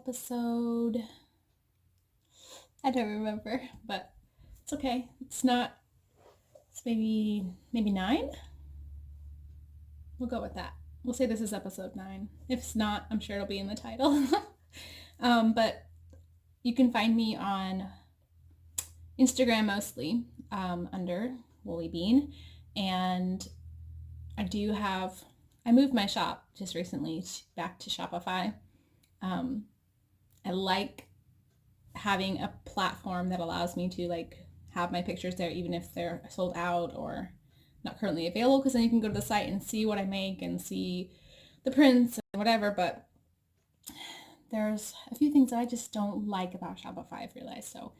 episode, I don't remember, but it's okay. It's maybe 9? We'll go with that. We'll say this is episode 9. If it's not, I'm sure it'll be in the title. But you can find me on Instagram mostly, under Woolly Bean, and I moved my shop just recently back to Shopify. I like having a platform that allows me to have my pictures there even if they're sold out or not currently available, because then you can go to the site and see what I make and see the prints and whatever. But there's a few things that I just don't like about Shopify, I've realized. So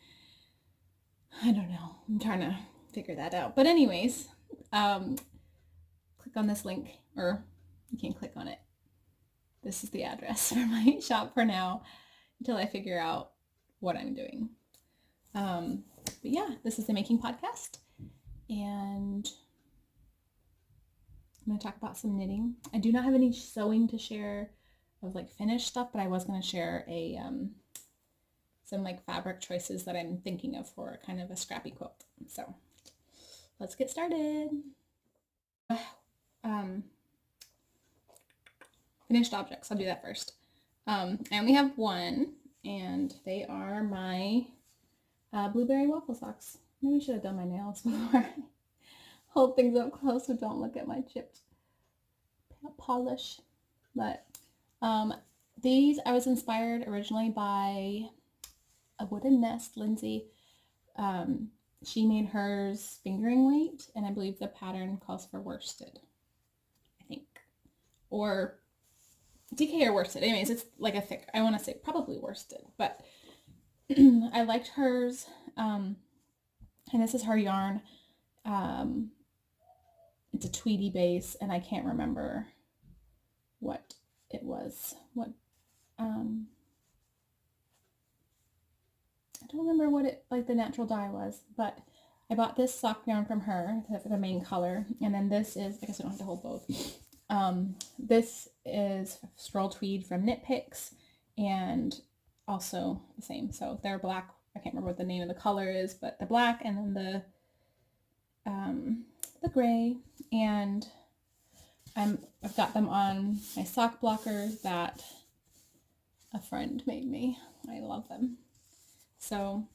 I don't know. I'm trying to figure that out. But anyways, click on this link, or you can't click on it. This is the address for my shop for now until I figure out what I'm doing. But yeah, this is the Making Podcast, and I'm going to talk about some knitting. I do not have any sewing to share of finished stuff, but I was going to share some fabric choices that I'm thinking of for kind of a scrappy quilt. So let's get started. Finished objects, I'll do that first. I only have one, and they are my blueberry waffle socks. Maybe I should have done my nails before I hold things up close so don't look at my chipped polish. But these, I was inspired originally by a wooden nest. Lindsay, she made hers fingering weight, and I believe the pattern calls for worsted, I think, or DK or worsted. Anyways, it's like a thick, I want to say probably worsted, but I liked hers, and this is her yarn. It's a Tweety base, and I can't remember what it was. I don't remember what it, the natural dye was, but I bought this sock yarn from her, the main color, and then this is, I guess I don't have to hold both. This is Stroll Tweed from Knit Picks, and also the same. So they're black. I can't remember what the name of the color is, but the black and then the gray. And I've got them on my sock blockers that a friend made me. I love them. So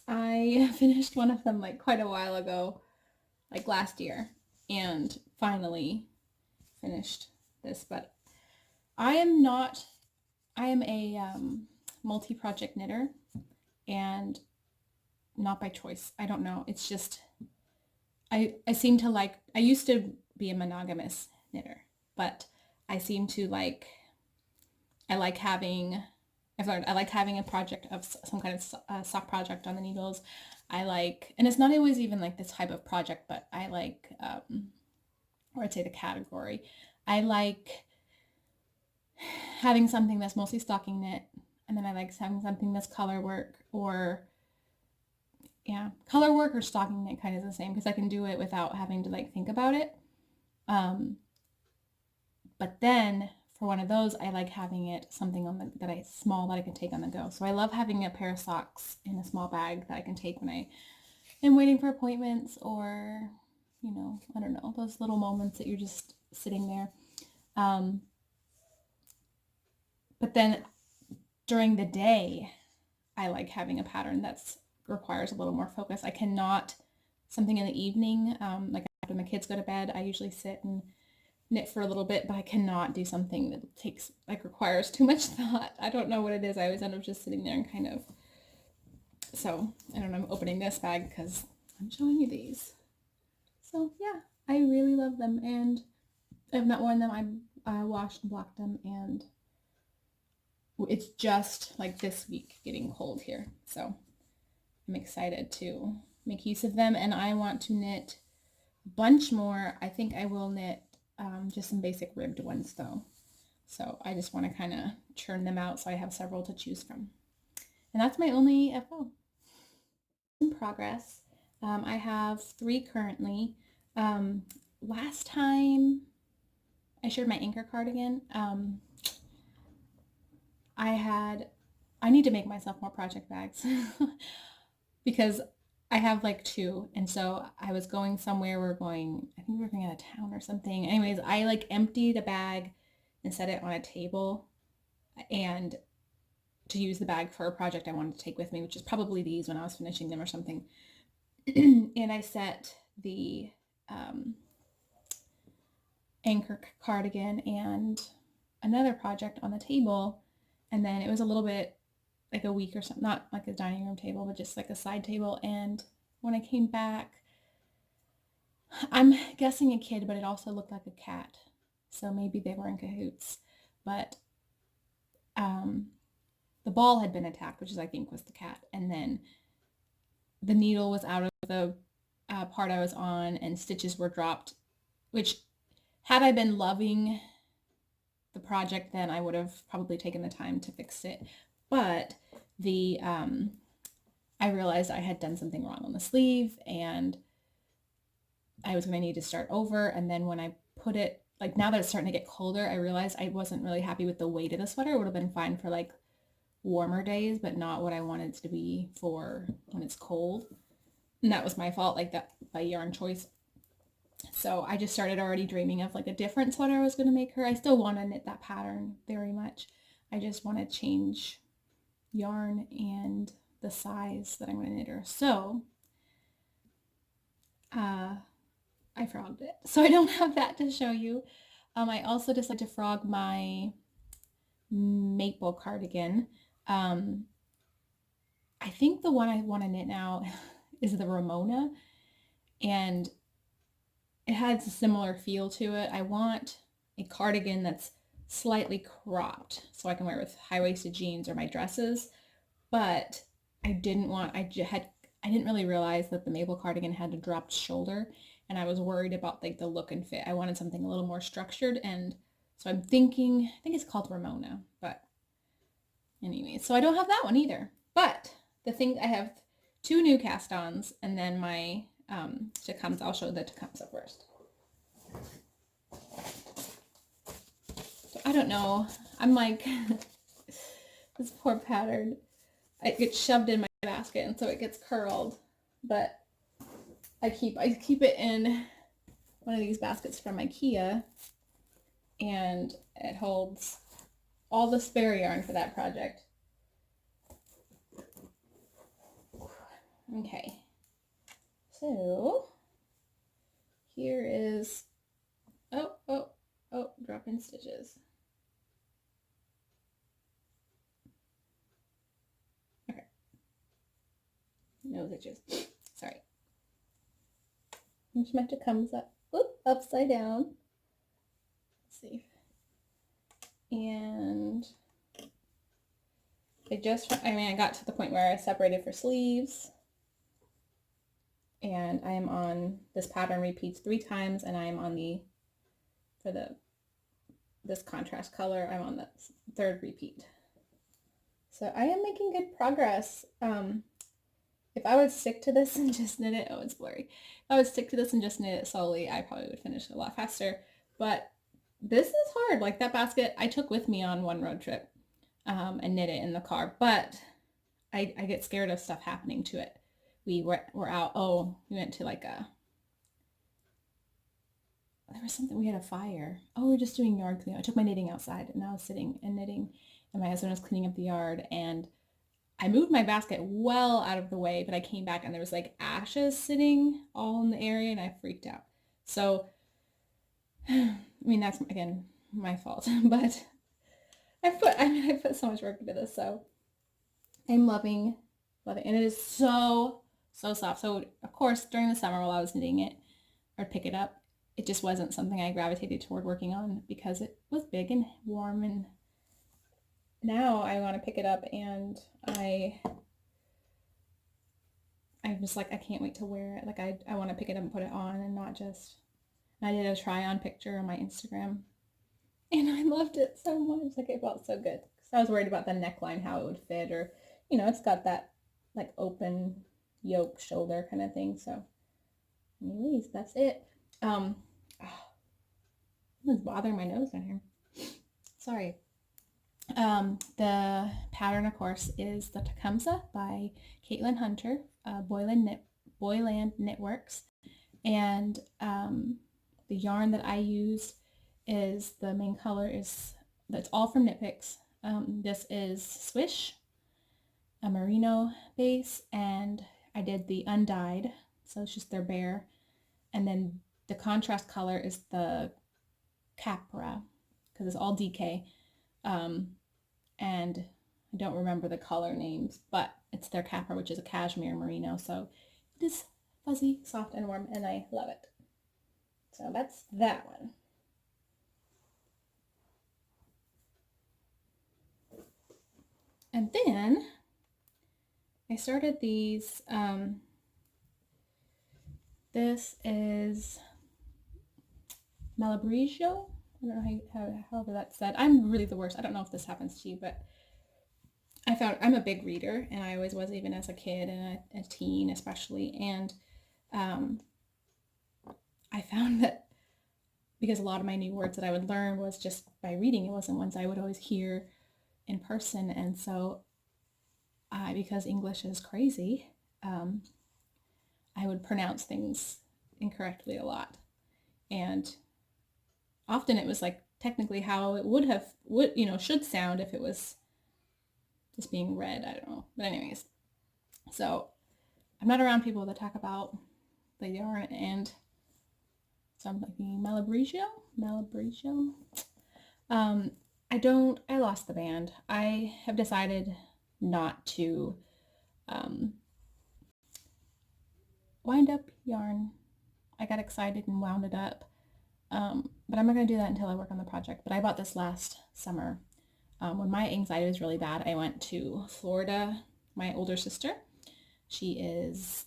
I finished one of them quite a while ago, last year, and finally finished this. But I am a multi-project knitter, and not by choice. I don't know. It's just, I seem to I used to be a monogamous knitter, but I seem to I've learned I like having a project of some kind of sock project on the needles. And it's not always even this type of project, but I or I'd say the category. I like having something that's mostly stocking knit, and then I like having something that's color work or stocking knit, kind of the same, because I can do it without having to think about it. But then for one of those, I like having it something that I can take on the go. So I love having a pair of socks in a small bag that I can take when I am waiting for appointments, or I don't know, those little moments that you're just sitting there. But then during the day, I like having a pattern that requires a little more focus. I cannot, something in the evening, after my kids go to bed, I usually sit and knit for a little bit, but I cannot do something that takes, requires too much thought. I don't know what it is. I always end up just sitting there and kind of, so I don't know, I'm opening this bag because I'm showing you these. So yeah, I really love them, and I've not worn them. I washed and blocked them, and it's just this week getting cold here. So I'm excited to make use of them, and I want to knit a bunch more. I think I will knit just some basic ribbed ones though. So I just want to kind of churn them out so I have several to choose from. And that's my only FO. In progress. I have 3 currently. Last time I shared my anchor cardigan, I had I need to make myself more project bags because I have like 2. And so I was going somewhere, I think we were going out of town or something. Anyways, I like emptied a bag and set it on a table and to use the bag for a project I wanted to take with me, which is probably these when I was finishing them or something. And I set the anchor cardigan and another project on the table. And then it was a little bit like a week or something, not like a dining room table, but just like a side table. And when I came back, I'm guessing a kid, but it also looked like a cat. So maybe they were in cahoots. But the ball had been attacked, which is I think was the cat. And then the needle was out of the part I was on and stitches were dropped, which had I been loving the project, then I would have probably taken the time to fix it. But I realized I had done something wrong on the sleeve and I was going to need to start over. And then when I put it, like now that it's starting to get colder, I realized I wasn't really happy with the weight of the sweater. It would have been fine for like warmer days, but not what I wanted it to be for when it's cold. And that was my fault, like that by yarn choice. So I just started already dreaming of like a different sweater I was going to make her. I still want to knit that pattern very much. I just want to change yarn and the size that I'm going to knit her. So I frogged it. So I don't have that to show you. I also decided to frog my maple cardigan. I think the one I want to knit now is the Ramona, and it has a similar feel to it. I want a cardigan that's slightly cropped so I can wear it with high-waisted jeans or my dresses, but I didn't really realize that the maple cardigan had a dropped shoulder, and I was worried about like the look and fit. I wanted something a little more structured, and so I think it's called Ramona, but anyway, so I don't have that one either. But I have 2 new cast-ons, and then my Tecumseh. I'll show the Tecumseh first. So I don't know. I'm like, this poor pattern. It gets shoved in my basket, and so it gets curled. But I keep it in one of these baskets from IKEA, and it holds all the spare yarn for that project. Okay. So here is, dropping stitches. Okay. No stitches. Sorry. Which meant to come upside down. Let's see. And I got to the point where I separated for sleeves. And I am on, this pattern repeats 3 times, and I am on this contrast color, I'm on the 3rd repeat. So I am making good progress. If I would stick to this and just knit it, it's blurry. If I would stick to this and just knit it slowly, I probably would finish it a lot faster. But this is hard. Like that basket I took with me on one road trip and knit it in the car, but I get scared of stuff happening to it. We were out, we went to like there was something, we had a fire. We were just doing yard cleanup. I took my knitting outside and I was sitting and knitting, and my husband was cleaning up the yard, and I moved my basket well out of the way, but I came back and there was like ashes sitting all in the area, and I freaked out. So, I mean, that's again my fault, but I put so much work into this, so I'm loving it, and it is so soft. So of course during the summer while I was knitting it or pick it up, it just wasn't something I gravitated toward working on because it was big and warm, and now I want to pick it up, and I'm just like, I can't wait to wear it. Like I want to pick it up and put it on, and not just, I did a try on picture on my Instagram, and I loved it so much. Like it felt so good, because I was worried about the neckline, how it would fit, or it's got that like open yoke shoulder kind of thing. So anyways, that's it. It's bothering my nose down here. Sorry. The pattern, of course, is the Tecumseh by Caitlin Hunter, Boyland Knitworks. And the yarn that I used is, the main color is, that's all from Knit Picks. This is Swish, a merino base, and I did the undyed, so it's just their bare. And then the contrast color is the Capra, because it's all DK. And I don't remember the color names, but it's their Capra, which is a cashmere merino. So it is fuzzy, soft, and warm, and I love it. So that's that one. And then I started these. This is Malibu. I don't know however that's said. I'm really the worst. I don't know if this happens to you, but I found I'm a big reader, and I always was, even as a kid and a teen especially. And I found that because a lot of my new words that I would learn was just by reading. It wasn't ones I would always hear in person. And so because English is crazy, I would pronounce things incorrectly a lot. And often it was like technically how it should sound if it was just being read. I don't know. But anyways, so I'm not around people that talk about the yarn, and so I'm thinking Malibu. I lost the band. I have decided not to wind up yarn. I got excited and wound it up. But I'm not going to do that until I work on the project. But I bought this last summer. When my anxiety was really bad, I went to Florida. My older sister, she is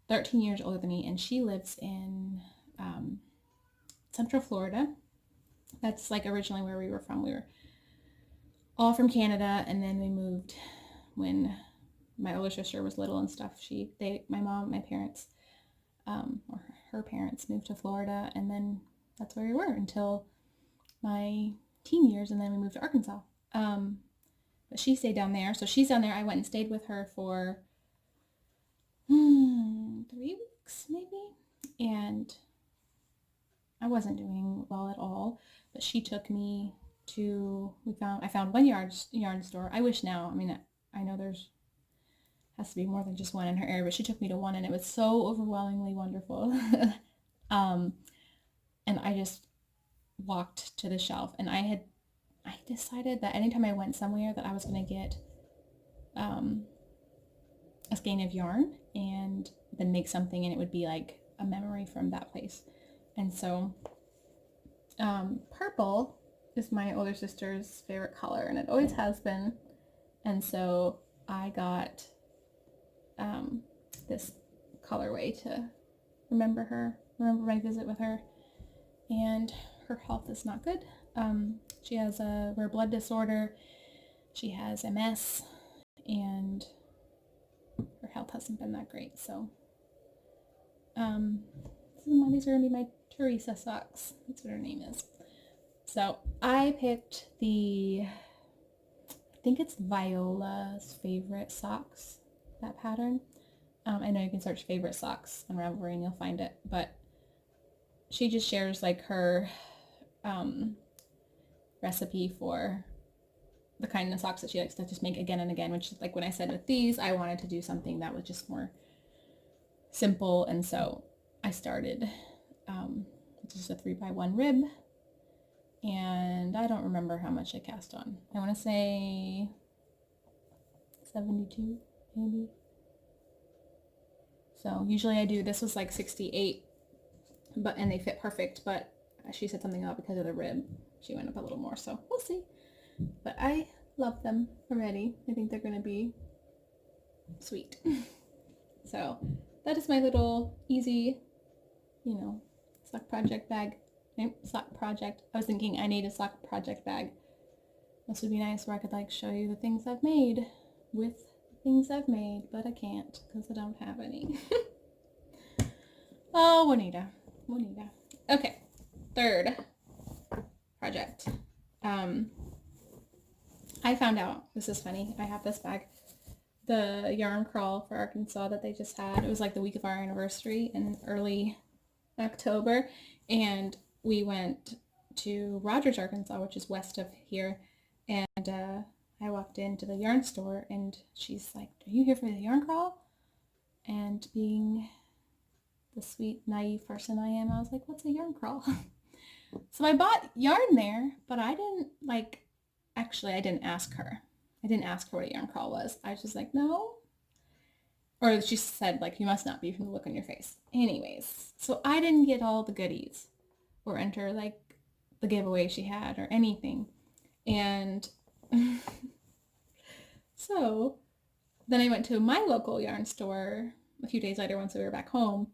13 years older than me, and she lives in Central Florida. That's like originally where we were from. We were all from Canada, and then we moved when my older sister was little and stuff. My mom, my parents, or her parents moved to Florida, and then that's where we were until my teen years, and then we moved to Arkansas. But she stayed down there, so she's down there. I went and stayed with her for 3 weeks maybe, and I wasn't doing well at all. But she took me to I found one yarn store. I wish now. I mean, I know has to be more than just one in her area, but she took me to one, and it was so overwhelmingly wonderful. And I just walked to the shelf, and I decided that anytime I went somewhere that I was going to get a skein of yarn and then make something, and it would be like a memory from that place. And so purple is my older sister's favorite color, and it always has been. And so I got this colorway to remember my visit with her. And her health is not good. She has a rare blood disorder. She has MS, and her health hasn't been that great. So these are going to be my Teresa socks. That's what her name is. So I picked I think it's Viola's favorite socks, that pattern. I know you can search favorite socks on Ravelry and you'll find it, but she just shares like her recipe for the kind of socks that she likes to just make again and again, which, like when I said with these, I wanted to do something that was just more simple. And so I started just a 3x1 rib, and I don't remember how much I cast on. I want to say 72 maybe. So usually I do, this was like 68, and they fit perfect, but she said something about because of the rib she went up a little more, so we'll see. But I love them already. I think they're going to be sweet. So that is my little easy, sock project bag. Sock project. I was thinking I need a sock project bag. This would be nice where I could like show you the things I've made with things I've made, but I can't because I don't have any. Oh, Juanita. Okay, third project. I found out, this is funny, I have this bag, the yarn crawl for Arkansas that they just had. It was like the week of our anniversary in early October, and we went to Rogers, Arkansas, which is west of here, and I walked into the yarn store, and she's like, "Are you here for the yarn crawl?" And being the sweet, naive person I am, I was like, "What's a yarn crawl?" So I bought yarn there, but I didn't actually, I didn't ask her. I didn't ask her what a yarn crawl was. I was just like, no. Or she said, like, you must not be from the look on your face. Anyways, so I didn't get all the goodies or enter, like, the giveaway she had or anything. And so then I went to my local yarn store a few days later once we were back home,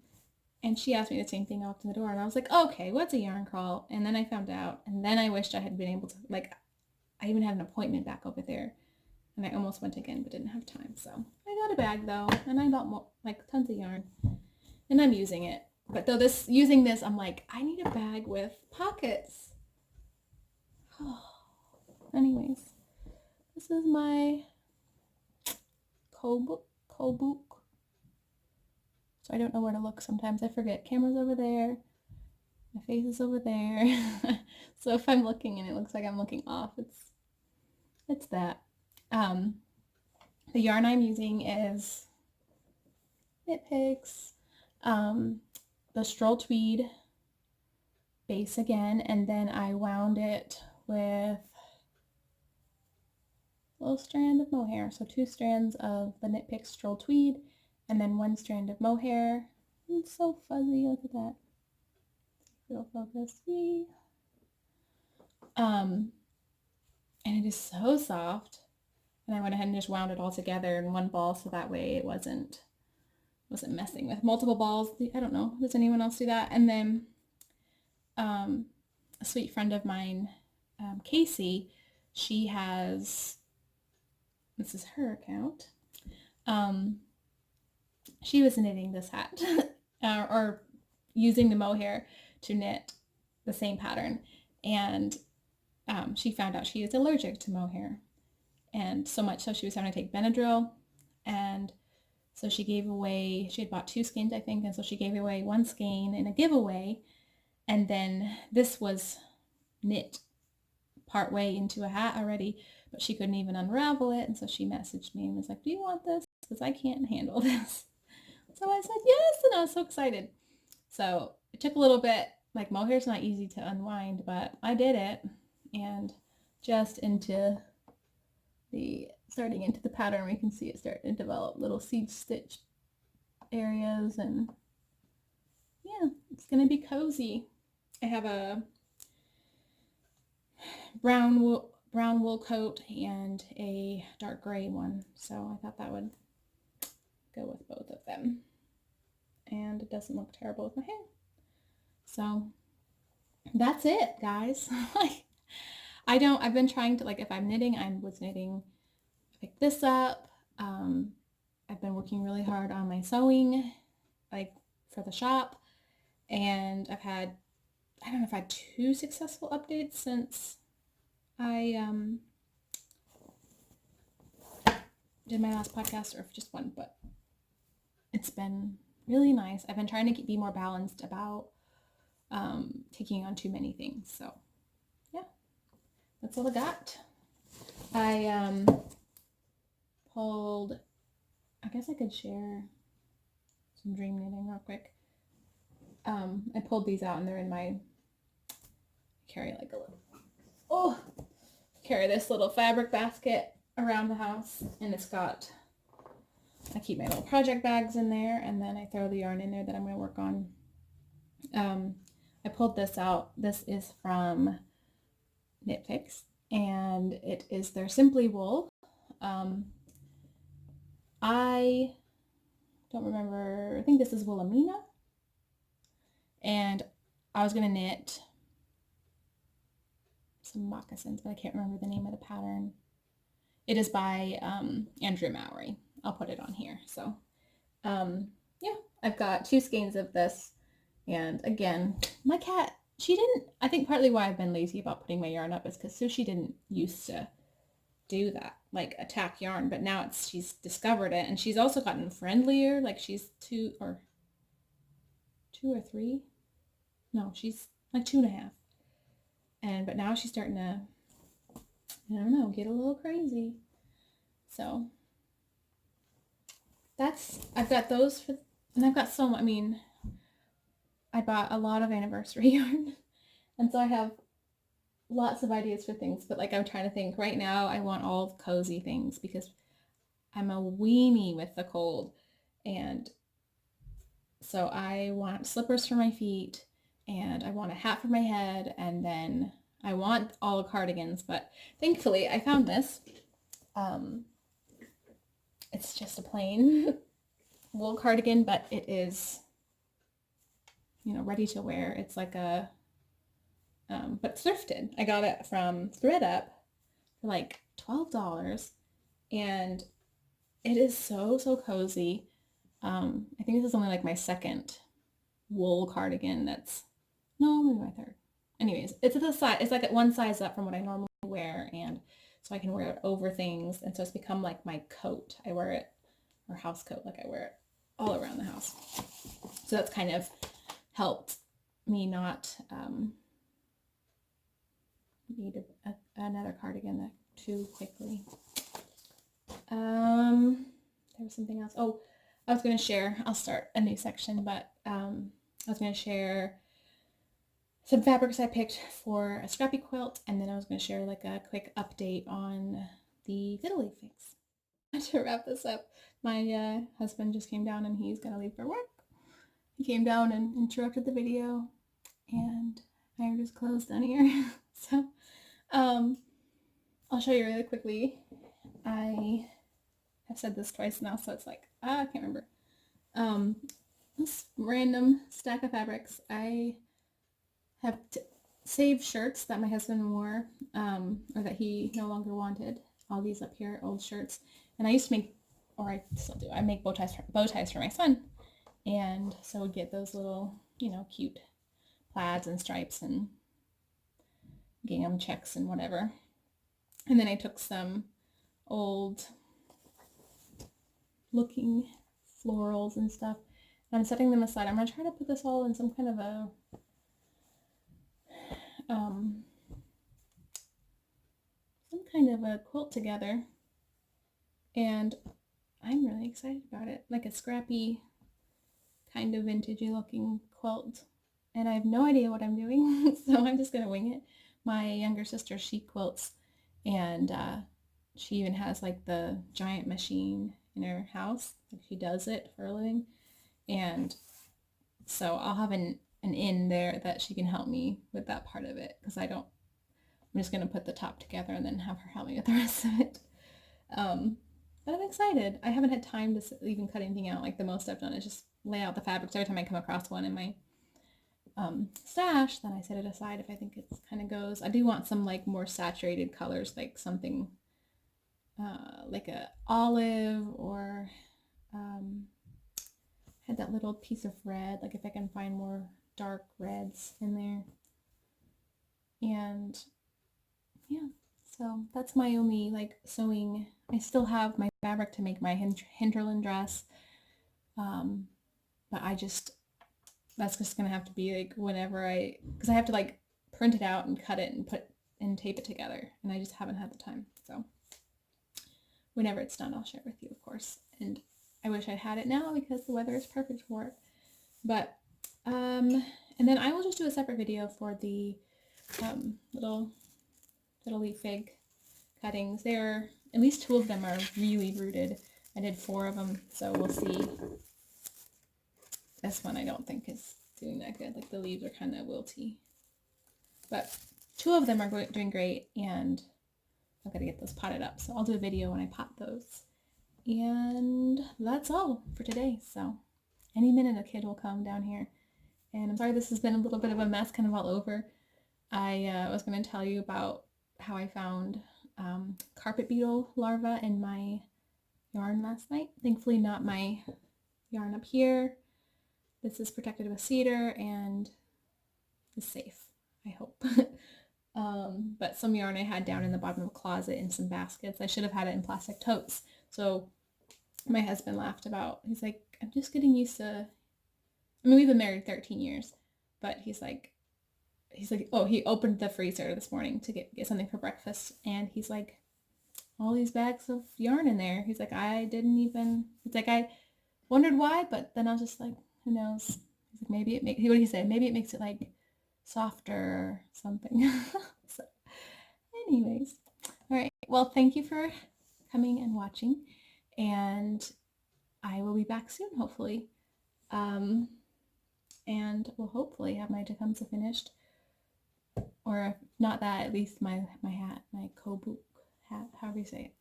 and she asked me the same thing. I walked in the door, and I was like, okay, what's a yarn crawl? And then I found out, and then I wished I had been able to, like, I even had an appointment back over there, and I almost went again, but didn't have time. So I got a bag though, and I bought more, like, tons of yarn, and I'm using it. But though using this, I'm like, I need a bag with pockets. Anyways, this is my Kobuk. So I don't know where to look sometimes. I forget. Camera's over there. My face is over there. So if I'm looking and it looks like I'm looking off, it's that. The yarn I'm using is Knit Picks, the Stroll Tweed base again, and then I wound it with a little strand of mohair. So 2 strands of the Knit Picks Stroll Tweed, and then 1 strand of mohair. It's so fuzzy, look at that. It'll focus. And it is so soft. And I went ahead and just wound it all together in one ball, so that way it wasn't messing with multiple balls. I don't know. Does anyone else do that? And then a sweet friend of mine, Casey, she has, this is her account. She was knitting this hat or using the mohair to knit the same pattern, and she found out she is allergic to mohair, and so much so she was having to take Benadryl, and so she gave away, she had bought 2 skeins I think, and so she gave away 1 skein in a giveaway, and then this was knit partway into a hat already, but she couldn't even unravel it, and so she messaged me and was like, do you want this? Because I can't handle this. So I said yes, and I was so excited. So it took a little bit, like mohair's not easy to unwind, but I did it, and just starting into the pattern, we can see it starting to develop little seed stitch areas, and yeah, it's gonna be cozy. I have a brown wool coat and a dark gray one, so I thought that would go with both of them, and it doesn't look terrible with my hair. So that's it, guys. I've been trying to, like, if I'm knitting, I was knitting, pick this up. I've been working really hard on my sewing, like, for the shop, and I don't know if I had 2 successful updates since I did my last podcast, or if just 1, but it's been really nice. I've been trying to be more balanced about taking on too many things. So yeah, that's all I got. I pulled, I guess I could share some dream knitting real quick. I pulled these out, and they're in my, carry this little fabric basket around the house, and I keep my little project bags in there, and then I throw the yarn in there that I'm going to work on. I pulled this out. This is from Knit Picks, and it is their Simply Wool. I don't remember, I think this is Wilhelmina, and I was going to knit some moccasins, but I can't remember the name of the pattern. It is by Andrew Mowry. I'll put it on here. So yeah, I've got 2 skeins of this, and again, my cat, I think partly why I've been lazy about putting my yarn up is because Sushi didn't used to do that, like attack yarn, but now she's discovered it, and she's also gotten friendlier. Like she's 2 or 3. No, she's like 2.5. But now she's starting to, I don't know, get a little crazy. So I've got those and I've got so much, I mean, I bought a lot of anniversary yarn, and so I have lots of ideas for things, but like I'm trying to think right now, I want all cozy things because I'm a weenie with the cold, and so I want slippers for my feet, and I want a hat for my head, and then I want all the cardigans, but thankfully I found this. It's just a plain wool cardigan, but it is, ready to wear. It's like a, but thrifted. I got it from ThreadUp for like $12, and it is so, so cozy. I think this is only like my second wool cardigan no, maybe my third. Anyways, it's like at one size up from what I normally wear, and so I can wear it over things, and so it's become like my coat. I wear it, or house coat, like I wear it all around the house. So that's kind of helped me not need another cardigan too quickly. There was something else. Oh, I was going to share, I'll start a new section, but I was going to share some fabrics I picked for a scrappy quilt, and then I was going to share like a quick update on the fiddly fix. To wrap this up, my husband just came down and he's going to leave for work. He came down and interrupted the video, and I am just closed down here. So I'll show you really quickly. I have said this twice now, so it's like, I can't remember. This random stack of fabrics. I have saved shirts that my husband wore, or that he no longer wanted. All these up here, old shirts. And I used to make, or I still do, I make bow ties for my son. And so we'd get those little, cute plaids and stripes and gingham checks and whatever. And then I took some old looking florals and stuff, and I'm setting them aside. I'm going to try to put this all in some kind of a quilt together, and I'm really excited about it. Like a scrappy, kind of vintagey looking quilt, and I have no idea what I'm doing, so I'm just going to wing it. My younger sister, she quilts, and she even has like the giant machine in her house. Like she does it for a living, and so I'll have an in there that she can help me with that part of it, because I'm just going to put the top together and then have her help me with the rest of it. But I'm excited. I haven't had time to even cut anything out. Like the most I've done is just lay out the fabrics. Every time I come across one in my stash, then I set it aside if I think it kind of goes. I do want some like more saturated colors, like something like a olive, or had that little piece of red, like if I can find more dark reds in there. And yeah, so that's my only like sewing. I still have my fabric to make my hinterland dress, but that's just gonna have to be like whenever because I have to like print it out and cut it and put and tape it together, and I just haven't had the time. So whenever it's done, I'll share it with you, of course. And I wish I'd had it now because the weather is perfect for it. But and then I will just do a separate video for the little leaf fig cuttings. There, at least 2 of them are really rooted. I did 4 of them, so we'll see. This one I don't think is doing that good. Like the leaves are kind of wilty, but 2 of them are doing great, and I've got to get those potted up. So I'll do a video when I pot those. And that's all for today. So any minute a kid will come down here. And I'm sorry this has been a little bit of a mess, kind of all over. I was going to tell you about how I found carpet beetle larvae in my yarn last night. Thankfully not my yarn up here. This is protected with cedar and is safe, I hope. But some yarn I had down in the bottom of the closet in some baskets. I should have had it in plastic totes. So my husband laughed about, he's like, I'm just getting used to, I mean, we've been married 13 years, but he's like, oh, he opened the freezer this morning to get something for breakfast, and he's like, all these bags of yarn in there. He's like, it's like, I wondered why, but then I was just like, who knows? He's like, maybe what did he say? Maybe it makes it like softer or something. So anyways, all right. Well, thank you for coming and watching, and I will be back soon, hopefully. And will hopefully have my Tecumseh finished, or if not that, at least my hat, my Kobuk hat, however you say it.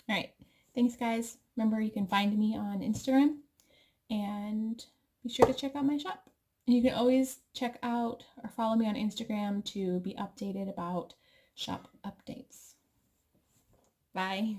All right. Thanks, guys. Remember, you can find me on Instagram, and be sure to check out my shop. And you can always check out or follow me on Instagram to be updated about shop updates. Bye.